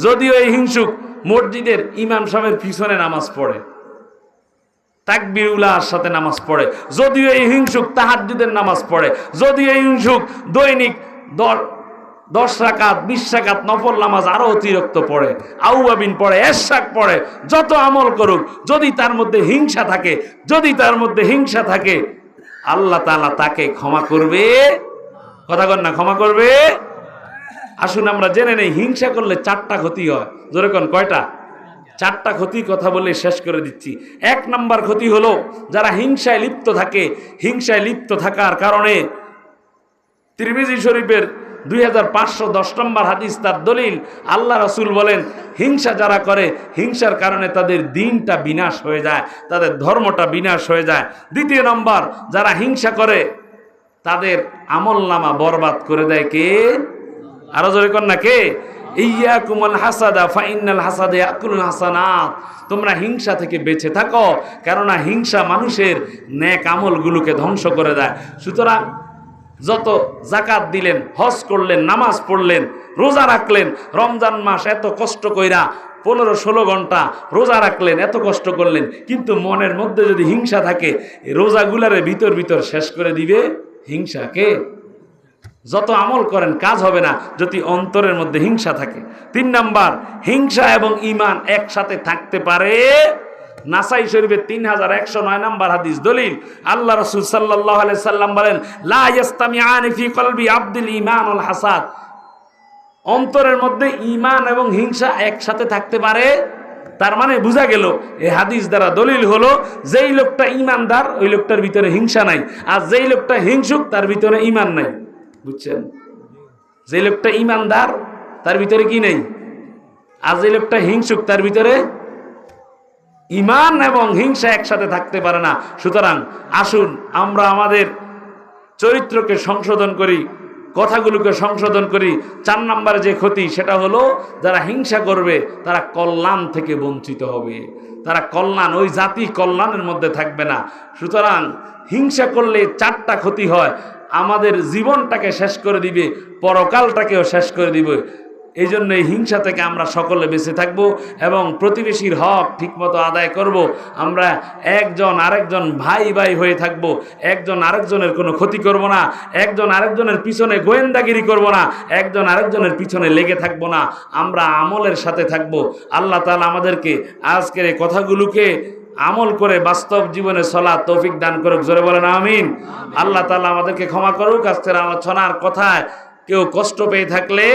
যদিও এই হিংসুক মসজিদের ইমাম সাহেবের পিছনে নামাজ পড়ে, তাকবীর উলার সাথে নামাজ পড়ে, যদিও এই হিংসুক তাহাজ্জুদের নামাজ পড়ে, যদিও এই হিংসুক দৈনিক 10 রাকাত 20 রাকাত নফল নামাজ আরো অতিরিক্ত পড়ে, আউয়াবিন পড়ে, এশরাক পড়ে, যত আমল করুক, যদি তার মধ্যে হিংসা থাকে, যদি তার মধ্যে হিংসা থাকে, আল্লাহ তাআলা তাকে ক্ষমা করবে। কথা কন না, ক্ষমা করবে। আসুন আমরা জেনে নেই হিংসা করলে 4টা ক্ষতি হয়। জোরে কোন কয়টা? 4টা ক্ষতি কথা বলে শেষ করে দিচ্ছি। 1 নাম্বার ক্ষতি হলো যারা হিংসায় লিপ্ত থাকে, হিংসায় লিপ্ত থাকার কারণে তিরমিজি শরীফের 2510 নম্বর হাদিস তার দলিল, আল্লাহ রাসূল বলেন হিংসা যারা করে, হিংসার কারণে তাদের দিনটা বিনাশ হয়ে যায়, তাদের ধর্মটা বিনাশ হয়ে যায়। 2 নম্বর, যারা হিংসা করে তাদের আমলনামা বরবাদ করে দেয় কে? আরো জোরে কর না, কে? ইয়াকুমুল হাসাদা ফাইন্নাল হাসাদা ইয়াকুলুল হাসানাত। তোমরা হিংসা থেকে বেঁচে থাকো, কেননা হিংসা মানুষের নেক আমলগুলোকে ধ্বংস করে দেয়। সুতরাং যত জাকাত দিলেন, হজ করলেন, নামাজ পড়লেন, রোজা রাখলেন, রমজান মাস এত কষ্ট কইরা 15-16 ঘন্টা রোজা রাখলেন, এত কষ্ট করলেন, কিন্তু মনের মধ্যে যদি হিংসা থাকে, রোজাগুলারে ভিতর ভিতর শেষ করে দিবে হিংসাকে। যত আমল করেন কাজ হবে না যদি অন্তরের মধ্যে হিংসা থাকে। 3 নাম্বার, হিংসা এবং ঈমান একসাথে থাকতে পারে। নাসাই শরীফের 3109 নাম্বার হাদিস দলিল, আল্লাহ রাসূল সাল্লাল্লাহু আলাইহি সাল্লাম বলেন, লা ইয়াস্তামিআনি ফি কলবি আবদিল ঈমান ওয়াল হাসাদ। অন্তরের মধ্যে ঈমান এবং হিংসা একসাথে থাকতে পারে। তার মানে বোঝা গেল এই হাদিস দ্বারা দলিল হলো, যেই লোকটা ঈমানদার ওই লোকটার ভিতরে হিংসা নাই, আর যেই লোকটা হিংসুক তার ভিতরে ঈমান নাই। বুঝছেন? যে লোকটা ঈমানদার তার ভিতরে কি নেই, আর যে লোকটা হিংসুক তার ভিতরে ঈমান এবং হিংসা একসাথে থাকতে পারে না। সুতরাং আসুন আমরা আমাদের চরিত্রকে সংশোধন করি, কথাগুলোকে সংশোধন করি। 4 নম্বরে যে ক্ষতি সেটা হলো যারা হিংসা করবে তারা কল্যাণ থেকে বঞ্চিত হবে, তারা কল্যাণ, ওই জাতি কল্যাণের মধ্যে থাকবে না। সুতরাং হিংসা করলে 4টা ক্ষতি হয়, আমাদের জীবনটাকে শেষ করে দিবে, পরকালটাকেও শেষ করে দিবে। এই জন্য এই হিংসা থেকে আমরা সকলে বেঁচে থাকব এবং প্রতিবেশীর হক ঠিকমতো আদায় করব। আমরা একজন আরেকজন ভাই ভাই হয়ে থাকব, একজন আরেকজনের কোনো ক্ষতি করব না, একজন আরেকজনের পিছনে গোয়েন্দাগিরি করব না, একজন আরেকজনের পিছনে লেগে থাকব না, আমরা আমলের সাথে থাকব। আল্লাহ তাআলা আমাদেরকে আজকের এই কথাগুলোকে আমল করে বাস্তব জীবনে চলার তৌফিক দান করুক। জোরে বলেন আমিন। আল্লাহ তাআলা আমাদেরকে ক্ষমা করুক। আজকের আলোচনার কথায় কেউ কষ্ট পেয়ে থাকলে